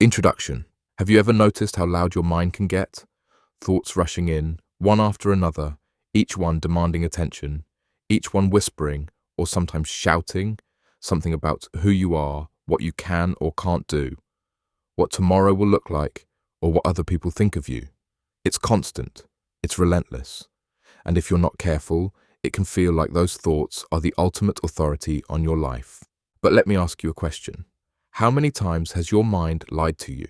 Introduction. Have you ever noticed how loud your mind can get? Thoughts rushing in, one after another, each one demanding attention, each one whispering or sometimes shouting something about who you are, what you can or can't do, what tomorrow will look like, or what other people think of you. It's constant, it's relentless, and if you're not careful, it can feel like those thoughts are the ultimate authority on your life. But let me ask you a question. How many times has your mind lied to you?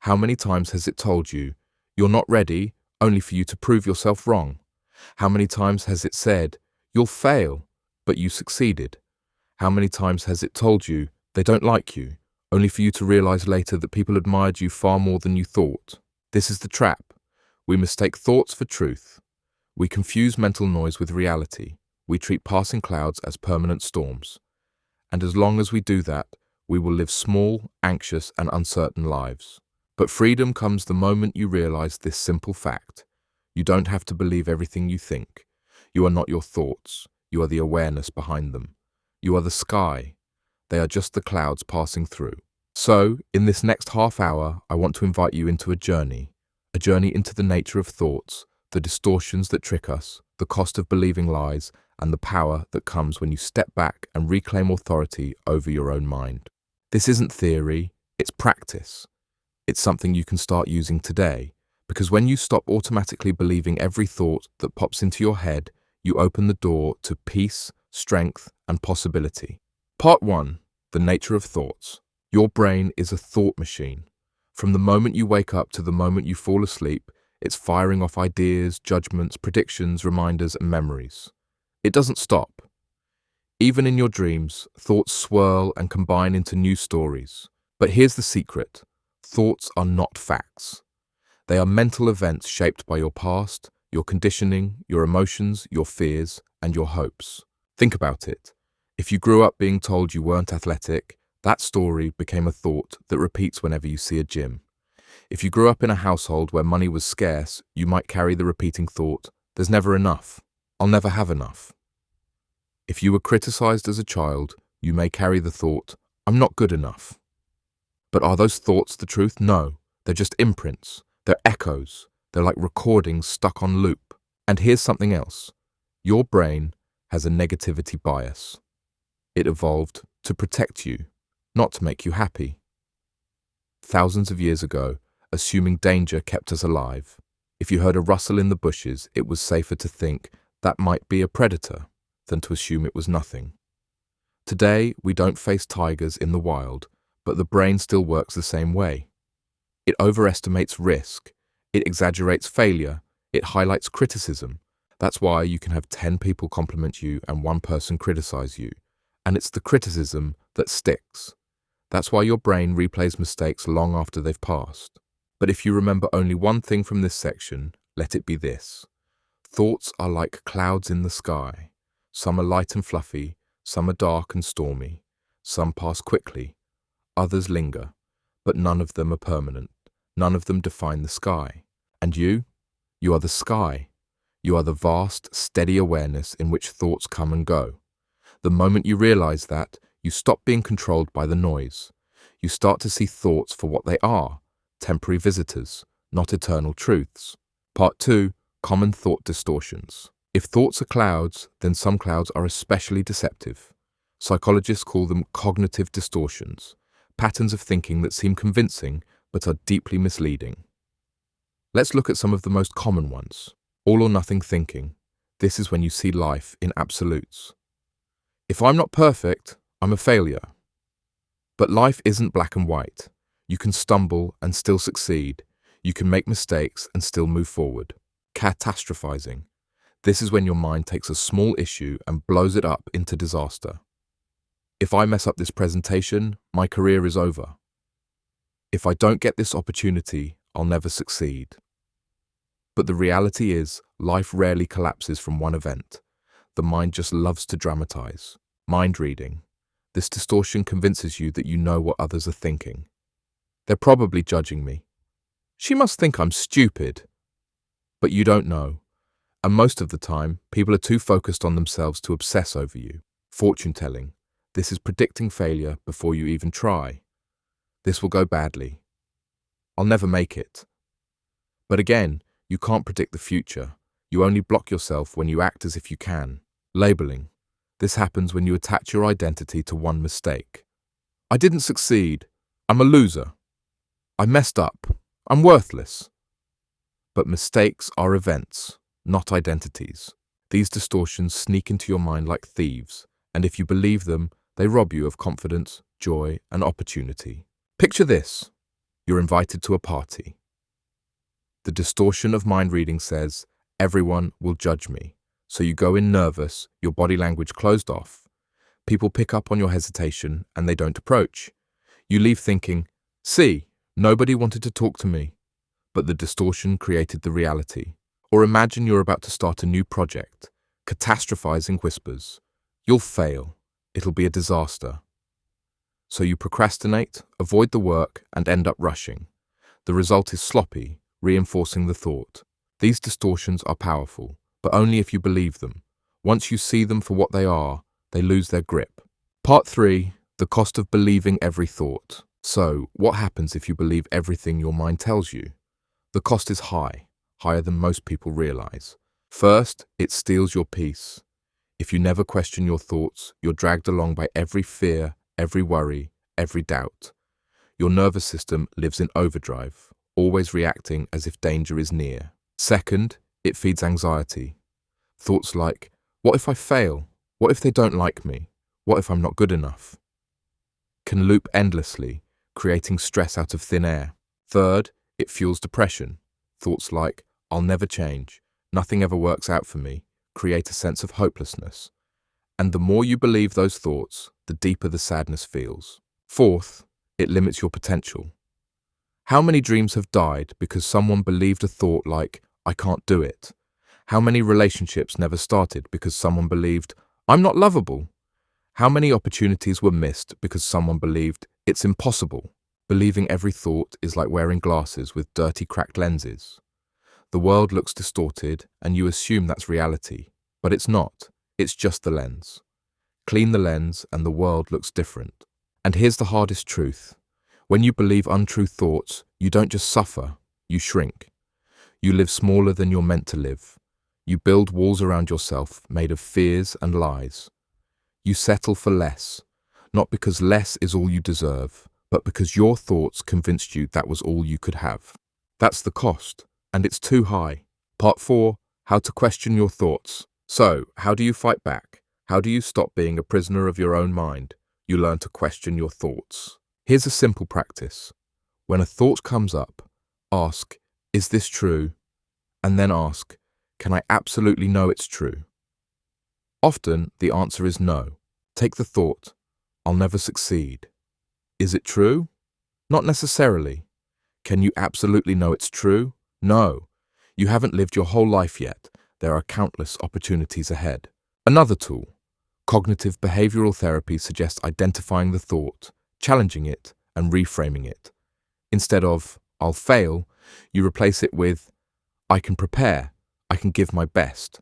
How many times has it told you, you're not ready, only for you to prove yourself wrong? How many times has it said, you'll fail, but you succeeded? How many times has it told you, they don't like you, only for you to realize later that people admired you far more than you thought? This is the trap. We mistake thoughts for truth. We confuse mental noise with reality. We treat passing clouds as permanent storms. And as long as we do that, we will live small, anxious, and uncertain lives. But freedom comes the moment you realize this simple fact. You don't have to believe everything you think. You are not your thoughts. You are the awareness behind them. You are the sky. They are just the clouds passing through. So, in this next half hour, I want to invite you into a journey into the nature of thoughts, the distortions that trick us, the cost of believing lies, and the power that comes when you step back and reclaim authority over your own mind. This isn't theory, it's practice. It's something you can start using today, because when you stop automatically believing every thought that pops into your head, you open the door to peace, strength, and possibility. Part 1. The nature of thoughts. Your brain is a thought machine. From the moment you wake up to the moment you fall asleep, it's firing off ideas, judgments, predictions, reminders, and memories. It doesn't stop. Even in your dreams, thoughts swirl and combine into new stories. But here's the secret. Thoughts are not facts. They are mental events shaped by your past, your conditioning, your emotions, your fears, and your hopes. Think about it. If you grew up being told you weren't athletic, that story became a thought that repeats whenever you see a gym. If you grew up in a household where money was scarce, you might carry the repeating thought, there's never enough. I'll never have enough. If you were criticized as a child, you may carry the thought, I'm not good enough. But are those thoughts the truth? No, they're just imprints. They're echoes. They're like recordings stuck on loop. And here's something else. Your brain has a negativity bias. It evolved to protect you, not to make you happy. Thousands of years ago, assuming danger kept us alive. If you heard a rustle in the bushes, it was safer to think that might be a predator than to assume it was nothing. Today, we don't face tigers in the wild, but the brain still works the same way. It overestimates risk, it exaggerates failure, it highlights criticism. That's why you can have 10 people compliment you and one person criticize you, and it's the criticism that sticks. That's why your brain replays mistakes long after they've passed. But if you remember only one thing from this section, let it be this. Thoughts are like clouds in the sky. Some are light and fluffy, some are dark and stormy, some pass quickly, others linger, but none of them are permanent. None of them define the sky. And you are the sky. You are the vast, steady awareness in which thoughts come and go. The moment you realize that, you stop being controlled by the noise. You start to see thoughts for what they are, temporary visitors, not eternal truths. Part 2. Common thought distortions. If thoughts are clouds, then some clouds are especially deceptive. Psychologists call them cognitive distortions, patterns of thinking that seem convincing but are deeply misleading. Let's look at some of the most common ones. All or nothing thinking. This is when you see life in absolutes. If I'm not perfect, I'm a failure. But life isn't black and white. You can stumble and still succeed. You can make mistakes and still move forward. Catastrophizing. This is when your mind takes a small issue and blows it up into disaster. If I mess up this presentation, my career is over. If I don't get this opportunity, I'll never succeed. But the reality is, life rarely collapses from one event. The mind just loves to dramatize. Mind reading. This distortion convinces you that you know what others are thinking. They're probably judging me. She must think I'm stupid. But you don't know. And most of the time, people are too focused on themselves to obsess over you. Fortune telling. This is predicting failure before you even try. This will go badly. I'll never make it. But again, you can't predict the future. You only block yourself when you act as if you can. Labeling. This happens when you attach your identity to one mistake. I didn't succeed. I'm a loser. I messed up. I'm worthless. But mistakes are events, not identities. These distortions sneak into your mind like thieves, and if you believe them, they rob you of confidence, joy, and opportunity. Picture this. You're invited to a party. The distortion of mind reading says, everyone will judge me. So you go in nervous, your body language closed off. People pick up on your hesitation and they don't approach. You leave thinking, see, nobody wanted to talk to me. But the distortion created the reality. Or imagine you're about to start a new project. Catastrophizing whispers. You'll fail. It'll be a disaster. So you procrastinate, avoid the work, and end up rushing. The result is sloppy, reinforcing the thought. These distortions are powerful, but only if you believe them. Once you see them for what they are, they lose their grip. Part 3. The cost of believing every thought. So, what happens if you believe everything your mind tells you? The cost is high, higher than most people realize. First, it steals your peace. If you never question your thoughts, you're dragged along by every fear, every worry, every doubt. Your nervous system lives in overdrive, always reacting as if danger is near. Second, it feeds anxiety. Thoughts like, what if I fail? What if they don't like me? What if I'm not good enough? Can loop endlessly, creating stress out of thin air. Third, it fuels depression. Thoughts like, I'll never change, nothing ever works out for me, create a sense of hopelessness. And the more you believe those thoughts, the deeper the sadness feels. Fourth, it limits your potential. How many dreams have died because someone believed a thought like, I can't do it? How many relationships never started because someone believed, I'm not lovable? How many opportunities were missed because someone believed, it's impossible? Believing every thought is like wearing glasses with dirty, cracked lenses. The world looks distorted and you assume that's reality, but it's not. It's just the lens. Clean the lens and the world looks different. And here's the hardest truth. When you believe untrue thoughts, you don't just suffer, you shrink. You live smaller than you're meant to live. You build walls around yourself made of fears and lies. You settle for less, not because less is all you deserve, but because your thoughts convinced you that was all you could have. That's the cost, and it's too high. Part 4, how to question your thoughts. So, how do you fight back? How do you stop being a prisoner of your own mind? You learn to question your thoughts. Here's a simple practice. When a thought comes up, ask, is this true? And then ask, can I absolutely know it's true? Often, the answer is no. Take the thought, I'll never succeed. Is it true? Not necessarily. Can you absolutely know it's true? No. You haven't lived your whole life yet. There are countless opportunities ahead. Another tool. Cognitive behavioral therapy suggests identifying the thought, challenging it, and reframing it. Instead of, I'll fail, you replace it with, I can prepare, I can give my best.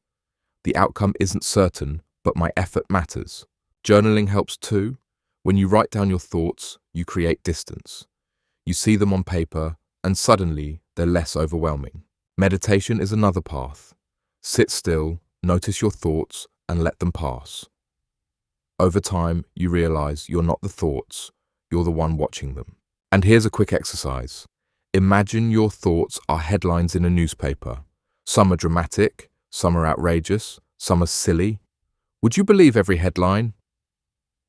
The outcome isn't certain, but my effort matters. Journaling helps too. When you write down your thoughts, you create distance. You see them on paper, and suddenly they're less overwhelming. Meditation is another path. Sit still, notice your thoughts, and let them pass. Over time, you realize you're not the thoughts, you're the one watching them. And here's a quick exercise. Imagine your thoughts are headlines in a newspaper. Some are dramatic, some are outrageous, some are silly. Would you believe every headline?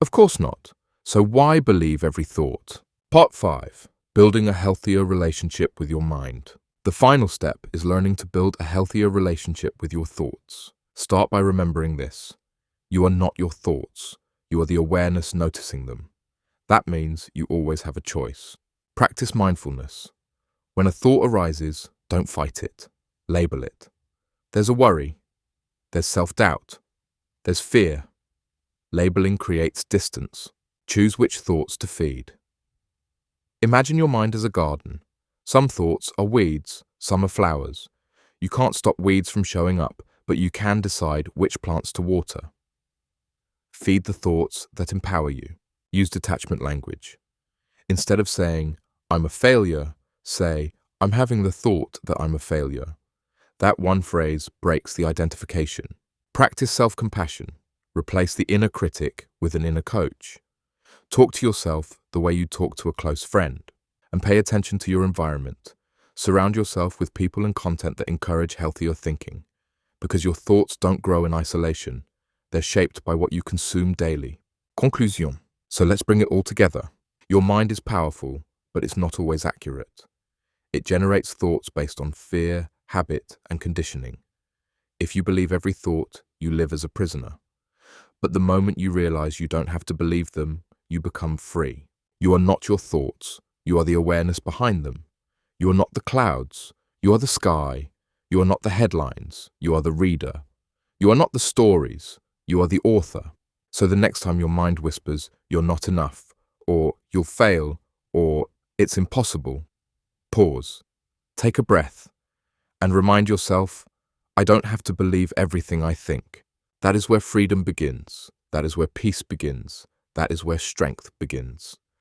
Of course not. So why believe every thought? Part 5. Building a healthier relationship with your mind. The final step is learning to build a healthier relationship with your thoughts. Start by remembering this. You are not your thoughts. You are the awareness noticing them. That means you always have a choice. Practice mindfulness. When a thought arises, don't fight it. Label it. There's a worry. There's self-doubt. There's fear. Labeling creates distance. Choose which thoughts to feed. Imagine your mind as a garden. Some thoughts are weeds, some are flowers. You can't stop weeds from showing up, but you can decide which plants to water. Feed the thoughts that empower you. Use detachment language. Instead of saying, I'm a failure, Say, I'm having the thought that I'm a failure. That one phrase breaks the identification. Practice self-compassion. Replace the inner critic with an inner coach. Talk to yourself the way you talk to a close friend. And pay attention to your environment. Surround yourself with people and content that encourage healthier thinking. Because your thoughts don't grow in isolation. They're shaped by what you consume daily. Conclusion. So let's bring it all together. Your mind is powerful, but it's not always accurate. It generates thoughts based on fear, habit, and conditioning. If you believe every thought, you live as a prisoner. But the moment you realize you don't have to believe them, you become free. You are not your thoughts. You are the awareness behind them. You are not the clouds. You are the sky. You are not the headlines. You are the reader. You are not the stories. You are the author. So the next time your mind whispers, you're not enough, or you'll fail, or it's impossible, pause, take a breath, and remind yourself, I don't have to believe everything I think. That is where freedom begins. That is where peace begins. That is where strength begins.